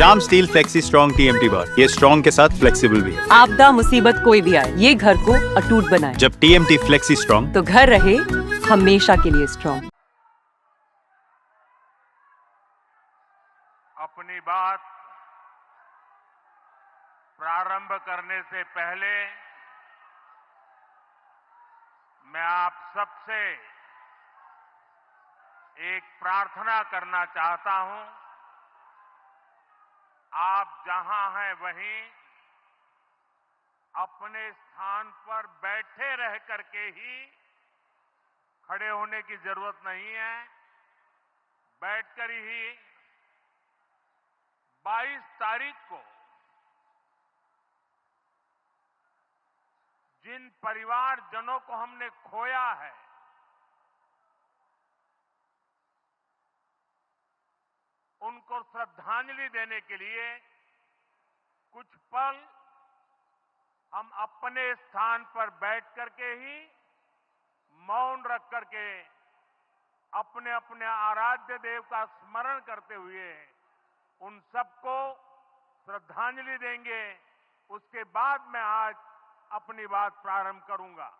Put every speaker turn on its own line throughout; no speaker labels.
Shyam steel flexi strong TMT बार, ये strong के साथ फ्लेक्सिबल भी है।
आपदा मुसीबत कोई भी आए, ये घर को अटूट बनाए।
जब टीएमटी फ्लेक्सी स्ट्रॉन्ग,
तो घर रहे हमेशा के लिए स्ट्रॉन्ग।
अपनी बात प्रारंभ करने से पहले मैं आप सबसे एक प्रार्थना करना चाहता हूं। आप जहां हैं वहीं अपने स्थान पर बैठे रह करके ही, खड़े होने की जरूरत नहीं है, बैठकर ही 22 तारीख को जिन परिवारजनों को हमने खोया है, उनको श्रद्धांजलि देने के लिए कुछ पल हम अपने स्थान पर बैठ करके ही मौन रख करके अपने अपने आराध्य देव का स्मरण करते हुए उन सबको श्रद्धांजलि देंगे। उसके बाद मैं आज अपनी बात प्रारंभ करूंगा।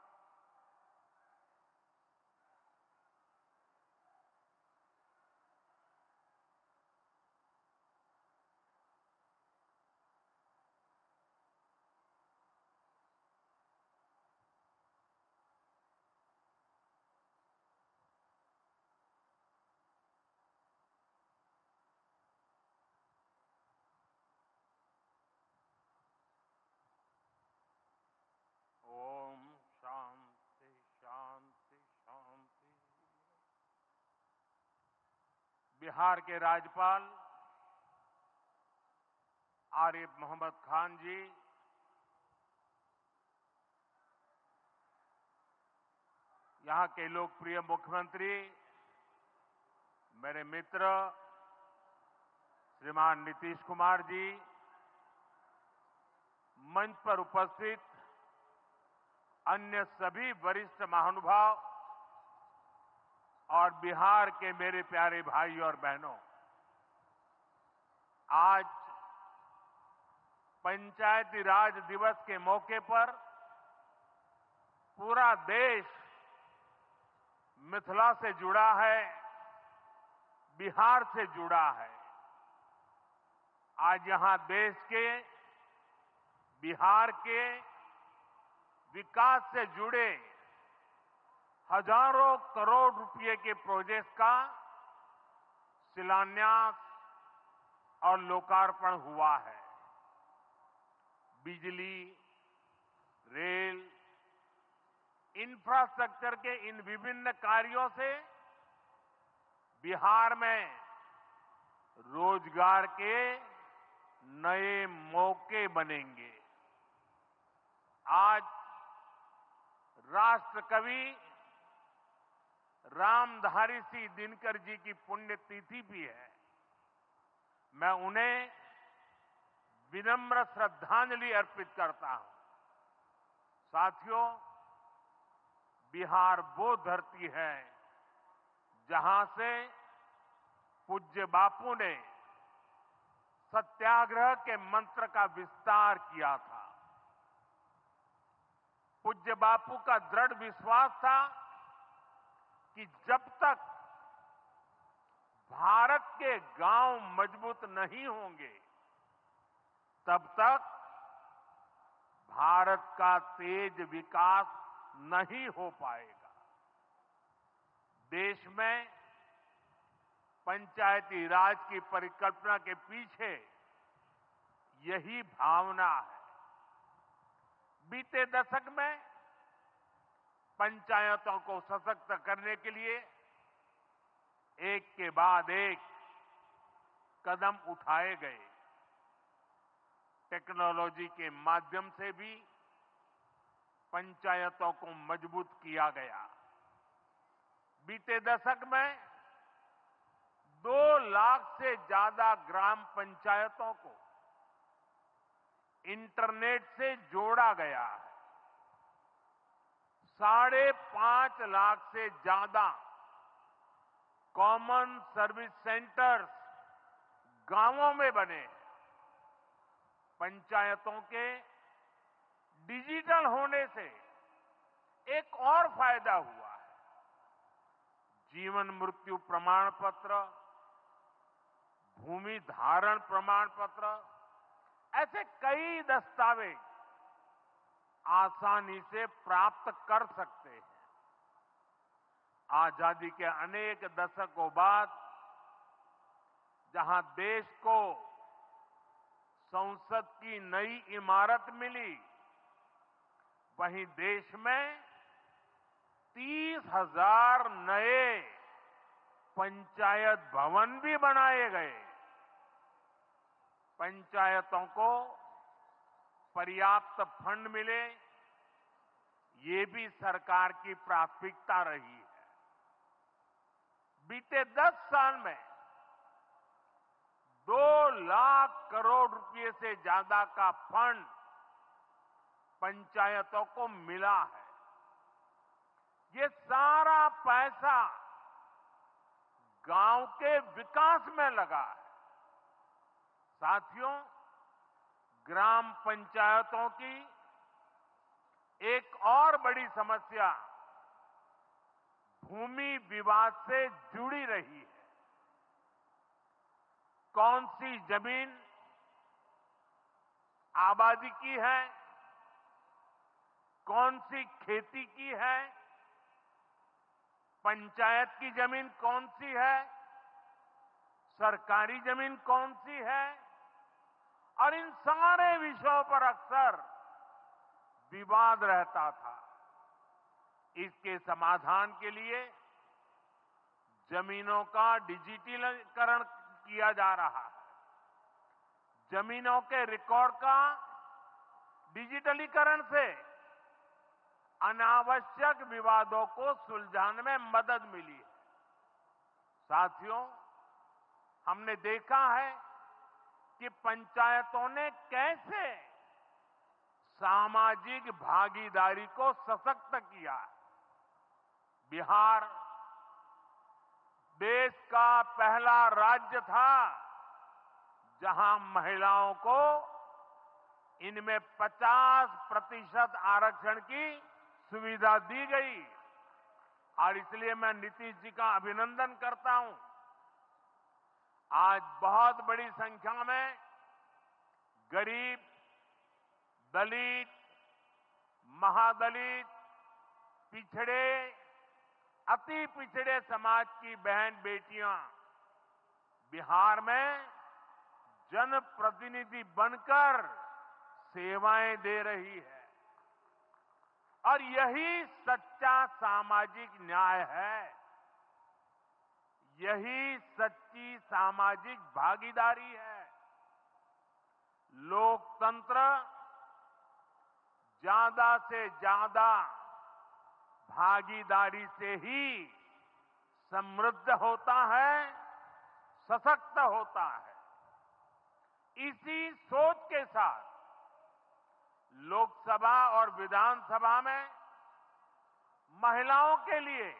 ओम शांति शांति शांति। बिहार के राज्यपाल आरिफ मोहम्मद खान जी, यहां के लोकप्रिय मुख्यमंत्री मेरे मित्र श्रीमान नीतीश कुमार जी, मंच पर उपस्थित अन्य सभी वरिष्ठ महानुभाव और बिहार के मेरे प्यारे भाई और बहनों, आज पंचायती राज दिवस के मौके पर पूरा देश मिथिला से जुड़ा है, बिहार से जुड़ा है। आज यहां देश के, बिहार के विकास से जुड़े हजारों करोड़ रुपए के प्रोजेक्ट का शिलान्यास और लोकार्पण हुआ है। बिजली, रेल, इंफ्रास्ट्रक्चर के इन विभिन्न कार्यों से बिहार में रोजगार के नए मौके बनेंगे। आज राष्ट्र कवि रामधारी सिंह दिनकर जी की पुण्यतिथि भी है। मैं उन्हें विनम्र श्रद्धांजलि अर्पित करता हूं। साथियों, बिहार वो धरती है जहां से पूज्य बापू ने सत्याग्रह के मंत्र का विस्तार किया था। पूज्य बापू का दृढ़ विश्वास था कि जब तक भारत के गांव मजबूत नहीं होंगे, तब तक भारत का तेज विकास नहीं हो पाएगा। देश में पंचायती राज की परिकल्पना के पीछे यही भावना है। बीते दशक में पंचायतों को सशक्त करने के लिए एक के बाद एक कदम उठाए गए। टेक्नोलॉजी के माध्यम से भी पंचायतों को मजबूत किया गया। बीते दशक में 2 लाख से ज्यादा ग्राम पंचायतों को इंटरनेट से जोड़ा गया है। 5.5 लाख से ज्यादा कॉमन सर्विस सेंटर्स गांवों में बने हैं। पंचायतों के डिजिटल होने से एक और फायदा हुआ है। जीवन मृत्यु प्रमाण पत्र, भूमि धारण प्रमाण पत्र, ऐसे कई दस्तावेज आसानी से प्राप्त कर सकते हैं। आजादी के अनेक दशकों बाद जहां देश को संसद की नई इमारत मिली, वहीं देश में 30,000 नए पंचायत भवन भी बनाए गए। पंचायतों को पर्याप्त फंड मिले, ये भी सरकार की प्राथमिकता रही है। बीते 10 साल में 2 लाख करोड़ रुपए से ज्यादा का फंड पंचायतों को मिला है। ये सारा पैसा गांव के विकास में लगा है। साथियों, ग्राम पंचायतों की एक और बड़ी समस्या भूमि विवाद से जुड़ी रही है। कौन सी जमीन आबादी की है, कौन सी खेती की है, पंचायत की जमीन कौन सी है, सरकारी जमीन कौन सी है, और इन सारे विषयों पर अक्सर विवाद रहता था। इसके समाधान के लिए जमीनों का डिजिटलीकरण किया जा रहा है। जमीनों के रिकॉर्ड का डिजिटलीकरण से अनावश्यक विवादों को सुलझाने में मदद मिली है। साथियों, हमने देखा है कि पंचायतों ने कैसे सामाजिक भागीदारी को सशक्त किया। बिहार देश का पहला राज्य था जहां महिलाओं को इनमें 50% आरक्षण की सुविधा दी गई, और इसलिए मैं नीतीश जी का अभिनंदन करता हूं। आज बहुत बड़ी संख्या में गरीब, दलित, महादलित, पिछड़े, अति पिछड़े समाज की बहन बेटियां बिहार में जनप्रतिनिधि बनकर सेवाएं दे रही है, और यही सच्चा सामाजिक न्याय है। यही सच्ची सामाजिक भागीदारी है। लोकतंत्र ज्यादा से ज्यादा भागीदारी से ही समृद्ध होता है, सशक्त होता है। इसी सोच के साथ लोकसभा और विधानसभा में महिलाओं के लिए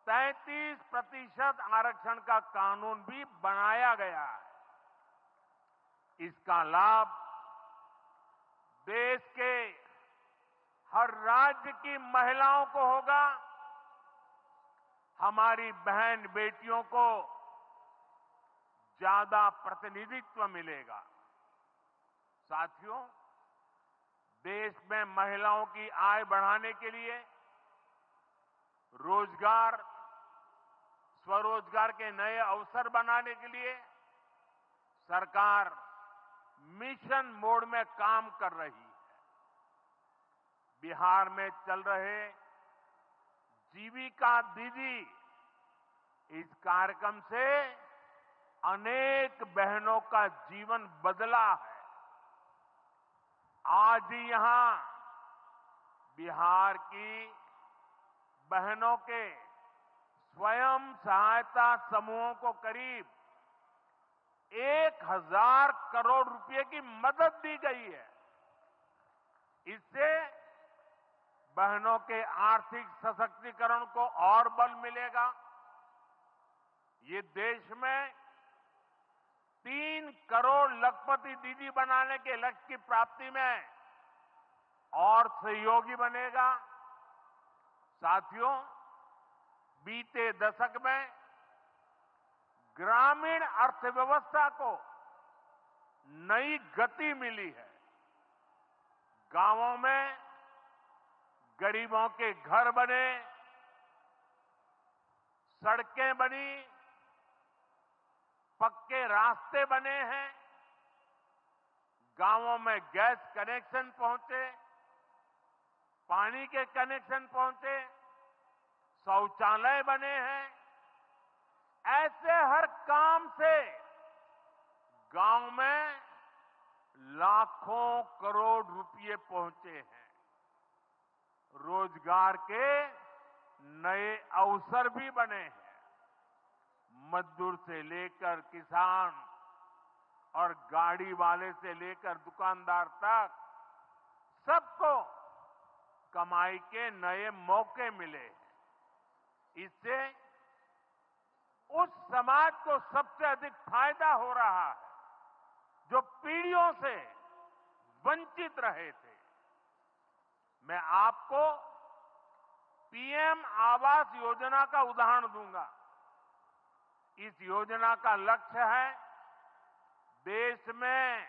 33% आरक्षण का कानून भी बनाया गया है। इसका लाभ देश के हर राज्य की महिलाओं को होगा। हमारी बहन बेटियों को ज्यादा प्रतिनिधित्व मिलेगा। साथियों, देश में महिलाओं की आय बढ़ाने के लिए रोजगार, स्वरोजगार के नए अवसर बनाने के लिए सरकार मिशन मोड में काम कर रही है। बिहार में चल रहे जीविका दीदी इस कार्यक्रम से अनेक बहनों का जीवन बदला है। आज ही यहां बिहार की बहनों के स्वयं सहायता समूहों को करीब 1,000 करोड़ रुपए की मदद दी गई है। इससे बहनों के आर्थिक सशक्तिकरण को और बल मिलेगा। ये देश में 3 करोड़ लखपति दीदी बनाने के लक्ष्य की प्राप्ति में और सहयोगी बनेगा। साथियों, बीते दशक में ग्रामीण अर्थव्यवस्था को नई गति मिली है। गांवों में गरीबों के घर बने, सड़कें बनी, पक्के रास्ते बने हैं, गांवों में गैस कनेक्शन पहुंचे, पानी के कनेक्शन पहुंचे, शौचालय बने हैं। ऐसे हर काम से गांव में लाखों करोड़ रुपए पहुंचे हैं। रोजगार के नए अवसर भी बने हैं। मजदूर से लेकर किसान और गाड़ी वाले से लेकर दुकानदार तक सबको कमाई के नए मौके मिले हैं। इससे उस समाज को सबसे अधिक फायदा हो रहा है जो पीढ़ियों से वंचित रहे थे। मैं आपको पीएम आवास योजना का उदाहरण दूंगा। इस योजना का लक्ष्य है देश में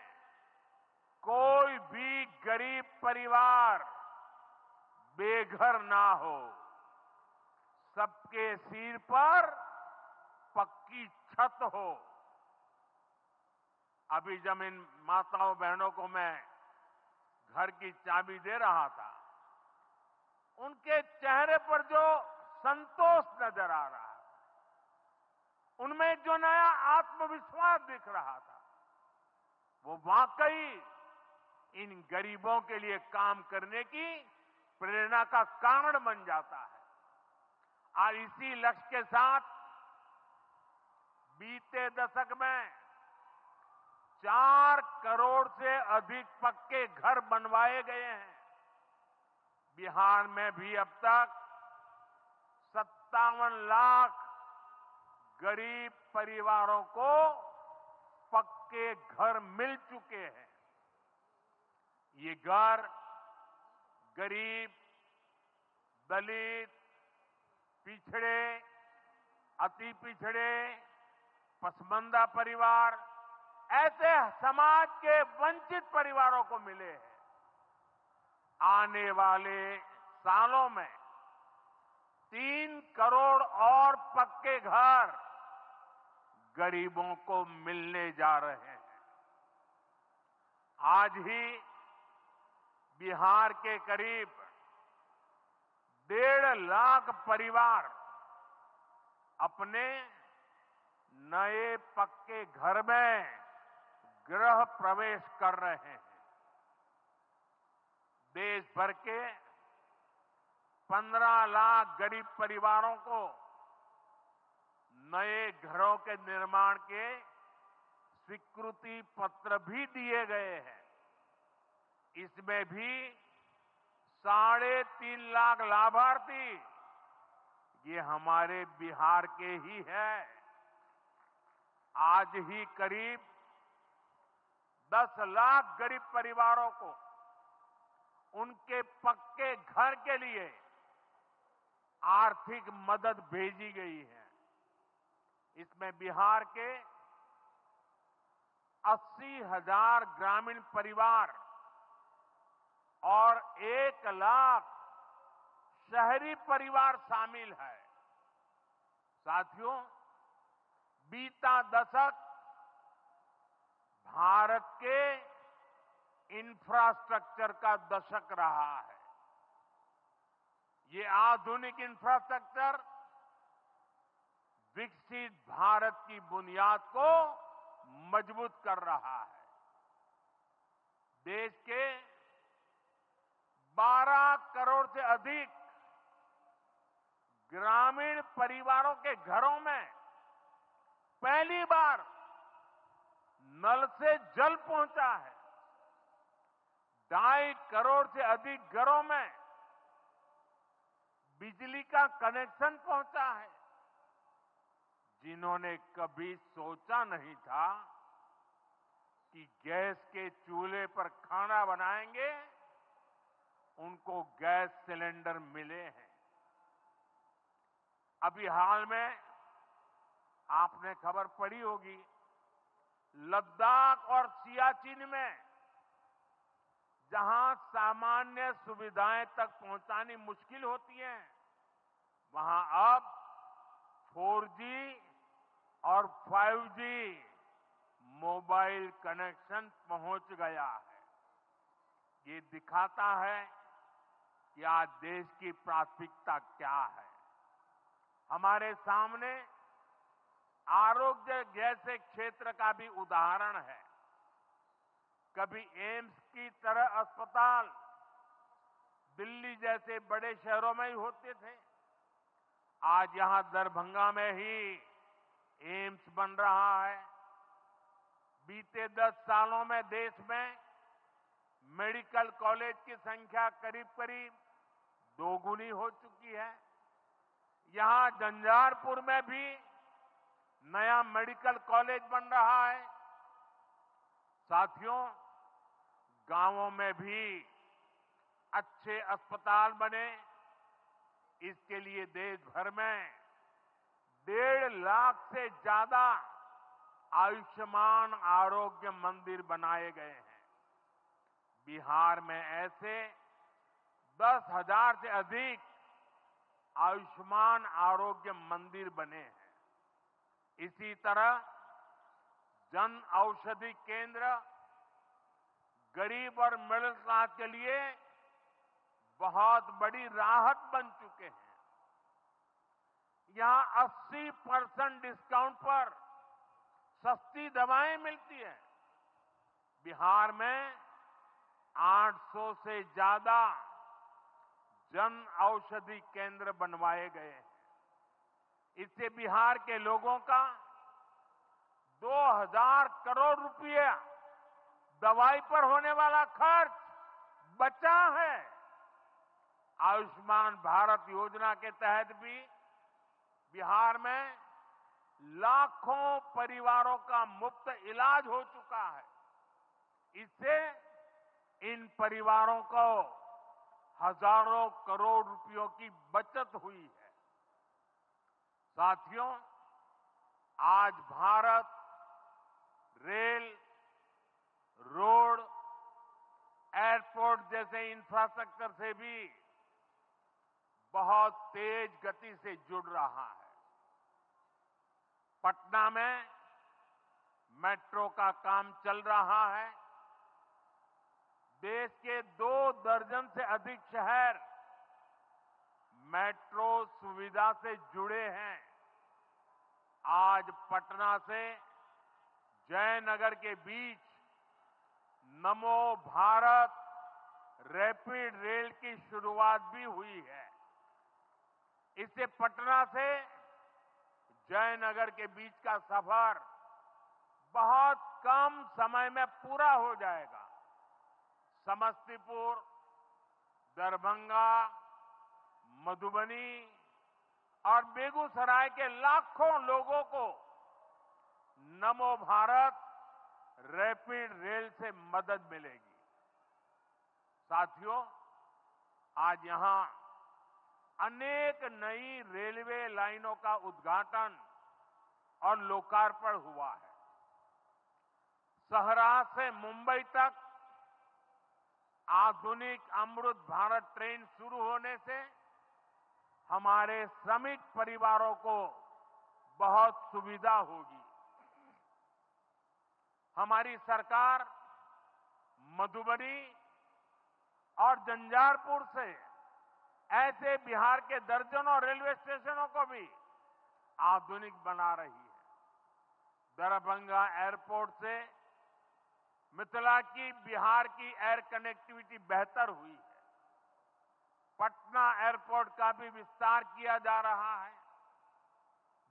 कोई भी गरीब परिवार बेघर ना हो, सबके सिर पर पक्की छत हो। अभी जब इन माताओं बहनों को मैं घर की चाबी दे रहा था, उनके चेहरे पर जो संतोष नजर आ रहा था, उनमें जो नया आत्मविश्वास दिख रहा था, वो वाकई इन गरीबों के लिए काम करने की प्रेरणा का कारण बन जाता है। और इसी लक्ष्य के साथ बीते दशक में 4 करोड़ से अधिक पक्के घर बनवाए गए हैं। बिहार में भी अब तक 57 लाख गरीब परिवारों को पक्के घर मिल चुके हैं। ये घर गरीब, दलित, पिछड़े, अति पिछड़े, पसमानदा परिवार, ऐसे समाज के वंचित परिवारों को मिले हैं। आने वाले सालों में 3 करोड़ और पक्के घर गरीबों को मिलने जा रहे हैं। आज ही बिहार के करीब 1.5 लाख परिवार अपने नए पक्के घर में गृह प्रवेश कर रहे हैं। देश भर के 15 लाख गरीब परिवारों को नए घरों के निर्माण के स्वीकृति पत्र भी दिए गए हैं। इसमें भी 3.5 लाख लाभार्थी ये हमारे बिहार के ही हैं। आज ही करीब 10 लाख गरीब परिवारों को उनके पक्के घर के लिए आर्थिक मदद भेजी गई है। इसमें बिहार के 80,000 ग्रामीण परिवार और 1 लाख शहरी परिवार शामिल है। साथियों, बीता दशक भारत के इंफ्रास्ट्रक्चर का दशक रहा है। ये आधुनिक इंफ्रास्ट्रक्चर विकसित भारत की बुनियाद को मजबूत कर रहा है। देश के 12 करोड़ से अधिक ग्रामीण परिवारों के घरों में पहली बार नल से जल पहुंचा है। 2.5 करोड़ से अधिक घरों में बिजली का कनेक्शन पहुंचा है। जिन्होंने कभी सोचा नहीं था कि गैस के चूल्हे पर खाना बनाएंगे उनको गैस सिलेंडर मिले हैं। अभी हाल में आपने खबर पढ़ी होगी, लद्दाख और सियाचिन में जहां सामान्य सुविधाएं तक पहुंचानी मुश्किल होती है, वहां अब 4G और 5G मोबाइल कनेक्शन पहुंच गया है। ये दिखाता है कि आज देश की प्राथमिकता क्या है। हमारे सामने आरोग्य जैसे क्षेत्र का भी उदाहरण है। कभी एम्स की तरह अस्पताल दिल्ली जैसे बड़े शहरों में ही होते थे, आज यहां दरभंगा में ही एम्स बन रहा है। बीते 10 सालों में देश में मेडिकल कॉलेज की संख्या करीब करीब 2 गुनी हो चुकी है। यहां झंझारपुर में भी नया मेडिकल कॉलेज बन रहा है। साथियों, गांवों में भी अच्छे अस्पताल बने, इसके लिए देश भर में 1.5 लाख से ज्यादा आयुष्मान आरोग्य मंदिर बनाए गए हैं। बिहार में ऐसे 10,000 से अधिक आयुष्मान आरोग्य मंदिर बने हैं। इसी तरह जन औषधि केंद्र गरीब और मिडिल क्लास के लिए बहुत बड़ी राहत बन चुके हैं। यहां 80% डिस्काउंट पर सस्ती दवाएं मिलती हैं। बिहार में 800 से ज्यादा जन औषधि केंद्र बनवाए गए हैं। इससे बिहार के लोगों का 2000 करोड़ रुपया दवाई पर होने वाला खर्च बचा है। आयुष्मान भारत योजना के तहत भी बिहार में लाखों परिवारों का मुफ्त इलाज हो चुका है। इससे इन परिवारों को हजारों करोड़ रुपयों की बचत हुई है। साथियों, आज भारत रेल, रोड, एयरपोर्ट जैसे इंफ्रास्ट्रक्चर से भी बहुत तेज गति से जुड़ रहा है। पटना में मेट्रो का काम चल रहा है। देश के 2 दर्जन से अधिक शहर मेट्रो सुविधा से जुड़े हैं। आज पटना से जयनगर के बीच नमो भारत रैपिड रेल की शुरुआत भी हुई है। इससे पटना से जयनगर के बीच का सफर बहुत कम समय में पूरा हो जाएगा। समस्तीपुर, दरभंगा, मधुबनी और बेगूसराय के लाखों लोगों को नमो भारत रैपिड रेल से मदद मिलेगी। साथियों, आज यहां अनेक नई रेलवे लाइनों का उद्घाटन और लोकार्पण हुआ है। सहरा से मुंबई तक आधुनिक अमृत भारत ट्रेन शुरू होने से हमारे श्रमिक परिवारों को बहुत सुविधा होगी। हमारी सरकार मधुबनी और झंझारपुर से ऐसे बिहार के दर्जनों रेलवे स्टेशनों को भी आधुनिक बना रही है। दरभंगा एयरपोर्ट से मिथिला की बिहार की एयर कनेक्टिविटी बेहतर हुई है। पटना एयरपोर्ट का भी विस्तार किया जा रहा है।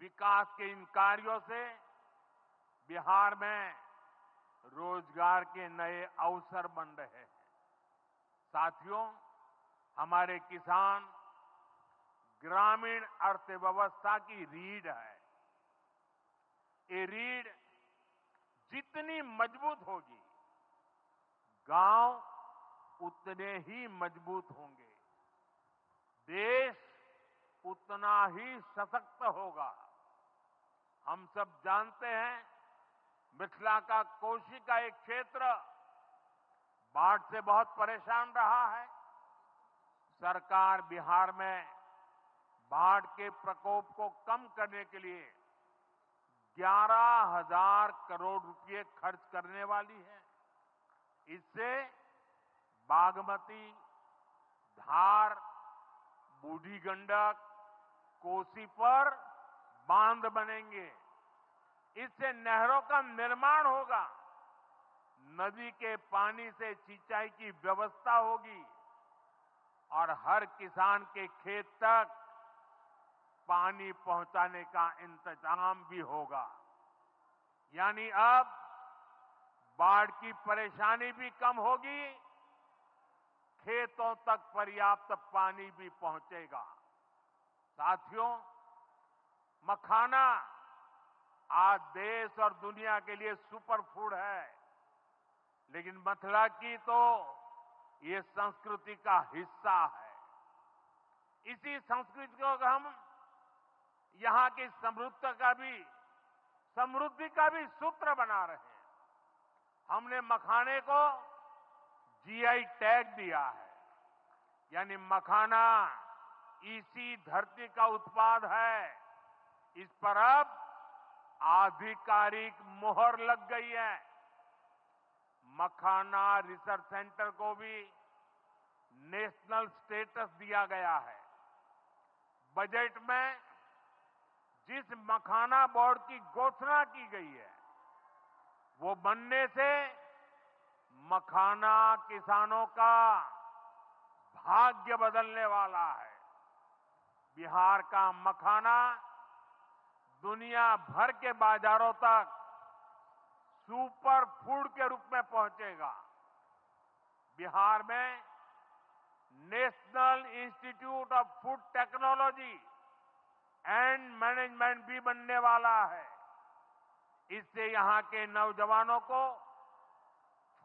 विकास के इन कार्यों से बिहार में रोजगार के नए अवसर बन रहे हैं। साथियों, हमारे किसान ग्रामीण अर्थव्यवस्था की रीढ़ है। ये रीढ़ जितनी मजबूत होगी, गांव उतने ही मजबूत होंगे, देश उतना ही सशक्त होगा। हम सब जानते हैं, मिथिला का कोशी का एक क्षेत्र बाढ़ से बहुत परेशान रहा है। सरकार बिहार में बाढ़ के प्रकोप को कम करने के लिए 11,000 करोड़ रुपए खर्च करने वाली है। इससे बागमती, धार, बूढ़ी गंडक, कोसी पर बांध बनेंगे। इससे नहरों का निर्माण होगा, नदी के पानी से सिंचाई की व्यवस्था होगी और हर किसान के खेत तक पानी पहुंचाने का इंतजाम भी होगा। यानी अब बाढ़ की परेशानी भी कम होगी, खेतों तक पर्याप्त पानी भी पहुंचेगा। साथियों, मखाना आज देश और दुनिया के लिए सुपर फूड है, लेकिन मिथिला की तो ये संस्कृति का हिस्सा है। इसी संस्कृति को हम यहां की समृद्धि का भी सूत्र बना रहे हैं। हमने मखाने को जीआई टैग दिया है, यानी मखाना इसी धरती का उत्पाद है। इस पर अब आधिकारिक मोहर लग गई है। मखाना रिसर्च सेंटर को भी नेशनल स्टेटस दिया गया है। बजट में जिस मखाना बोर्ड की घोषणा की गई है, वो बनने से मखाना किसानों का भाग्य बदलने वाला है। बिहार का मखाना दुनिया भर के बाजारों तक सुपर फूड के रूप में पहुंचेगा। बिहार में national institute of food technology and management भी बनने वाला है। इससे यहां के नौजवानों को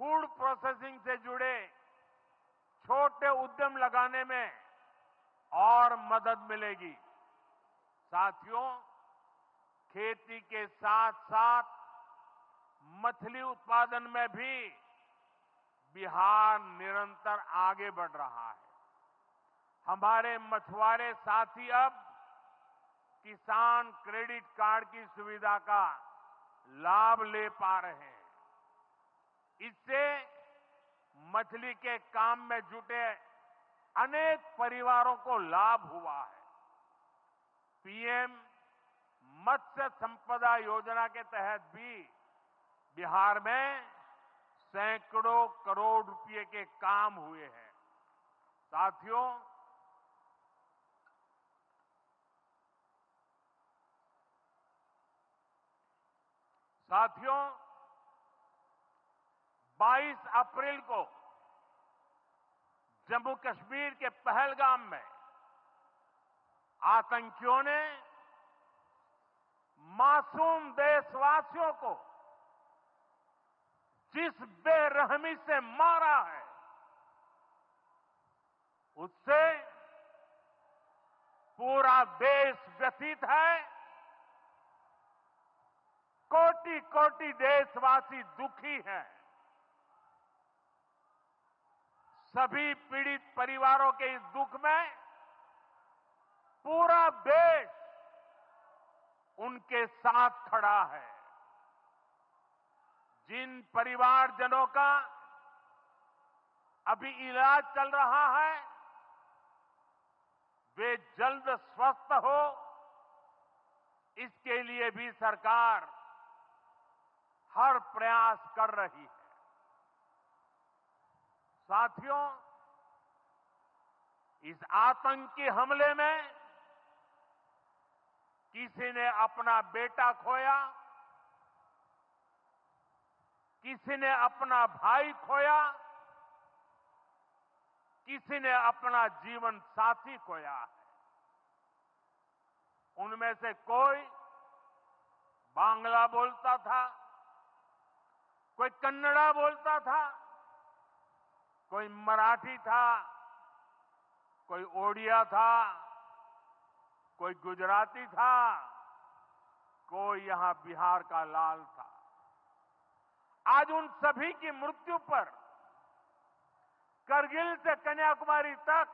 फूड प्रोसेसिंग से जुड़े छोटे उद्यम लगाने में और मदद मिलेगी। साथियों, खेती के साथ साथ मछली उत्पादन में भी बिहार निरंतर आगे बढ़ रहा है। हमारे मछुआरे साथी अब किसान क्रेडिट कार्ड की सुविधा का लाभ ले पा रहे हैं। इससे मछली के काम में जुटे अनेक परिवारों को लाभ हुआ है। पीएम मत्स्य संपदा योजना के तहत भी बिहार में सैकड़ों करोड़ रुपए के काम हुए हैं। साथियों, साथियों 22 अप्रैल को जम्मू कश्मीर के पहलगाम में आतंकियों ने मासूम देशवासियों को जिस बेरहमी से मारा है, उससे पूरा देश व्यथित है। कोटि कोटि देशवासी दुखी हैं। सभी पीड़ित परिवारों के इस दुख में पूरा देश उनके साथ खड़ा है। जिन परिवारजनों का अभी इलाज चल रहा है, वे जल्द स्वस्थ हो, इसके लिए भी सरकार हर प्रयास कर रही है। साथियों, इस आतंकी हमले में किसी ने अपना बेटा खोया, किसी ने अपना भाई खोया, किसी ने अपना जीवन साथी खोया है। उनमें से कोई बांग्ला बोलता था, कोई कन्नड़ा बोलता था, कोई मराठी था, कोई ओडिया था, कोई गुजराती था, कोई यहां बिहार का लाल था। आज उन सभी की मृत्यु पर करगिल से कन्याकुमारी तक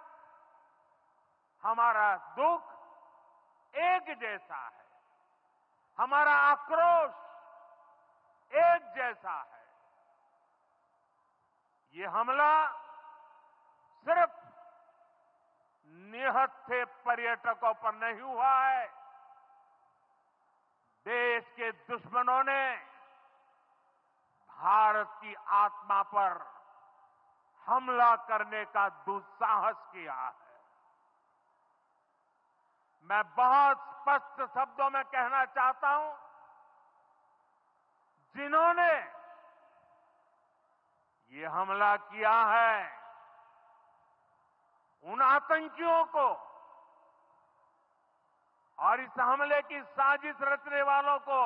हमारा दुख एक जैसा है, हमारा आक्रोश एक जैसा है। ये हमला सिर्फ निहत्थे पर्यटकों पर नहीं हुआ है, देश के दुश्मनों ने भारत की आत्मा पर हमला करने का दुस्साहस किया है। मैं बहुत स्पष्ट शब्दों में कहना चाहता हूं, जिन्होंने ये हमला किया है, उन आतंकियों को और इस हमले की साजिश रचने वालों को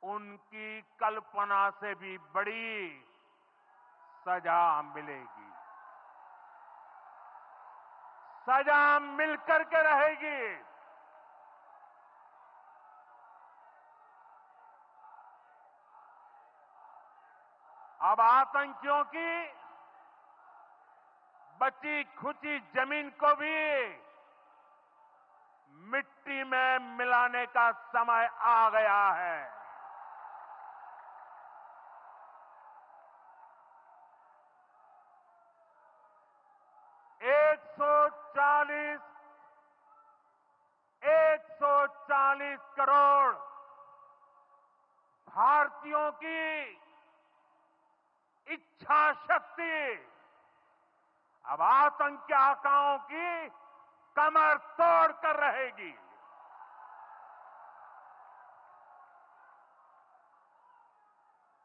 उनकी कल्पना से भी बड़ी सजा मिलेगी, सजा मिलकर के रहेगी। अब आतंकियों की बची खुची जमीन को भी मिट्टी में मिलाने का समय आ गया है। एक सौ चालीस करोड़ भारतीयों की इच्छा शक्ति अब आतंकी आकाओं की कमर तोड़ कर रहेगी।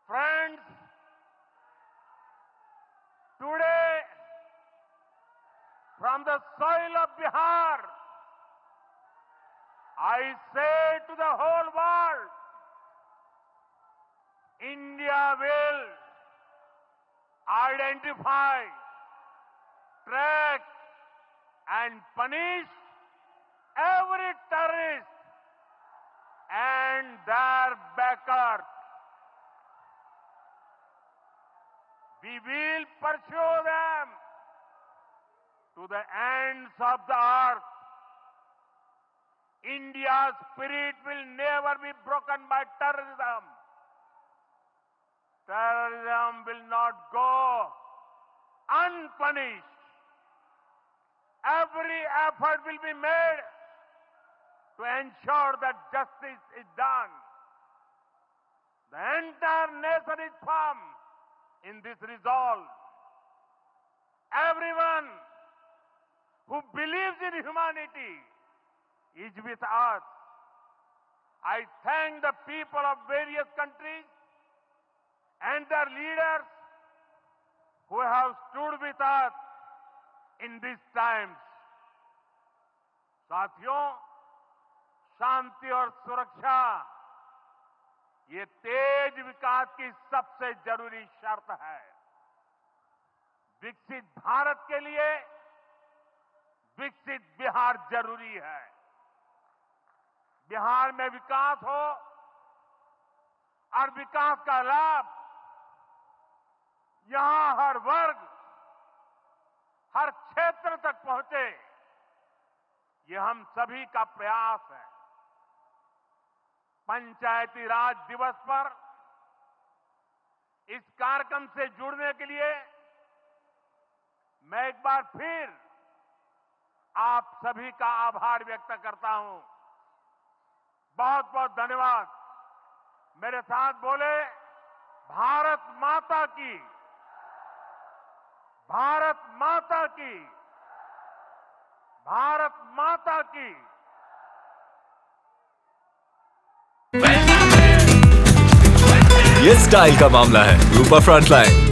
Friends, today from the soil of Bihar, I say to the whole world, India will identify, track and punish every terrorist and their backers. We will pursue them to the ends of the earth. India's spirit will never be broken by terrorism. Terrorism will not go unpunished. Every effort will be made to ensure that justice is done. The entire nation is firm in this resolve. Everyone who believes in humanity is with us. I thank the people of various countries and their leaders who have stood with us in these times. साथियों, शांति और सुरक्षा ये तेज विकास की सबसे जरूरी शर्त है। विकसित भारत के लिए विकसित बिहार जरूरी है। बिहार में विकास हो और विकास का लाभ यहां हर वर्ग, हर क्षेत्र तक पहुंचे, ये हम सभी का प्रयास है। पंचायती राज दिवस पर इस कार्यक्रम से जुड़ने के लिए मैं एक बार फिर आप सभी का आभार व्यक्त करता हूं। बहुत बहुत धन्यवाद। मेरे साथ बोले, भारत माता की, भारत माता की, भारत माता की।
ये स्टाइल का मामला है। रूपा फ्रंटलाइन।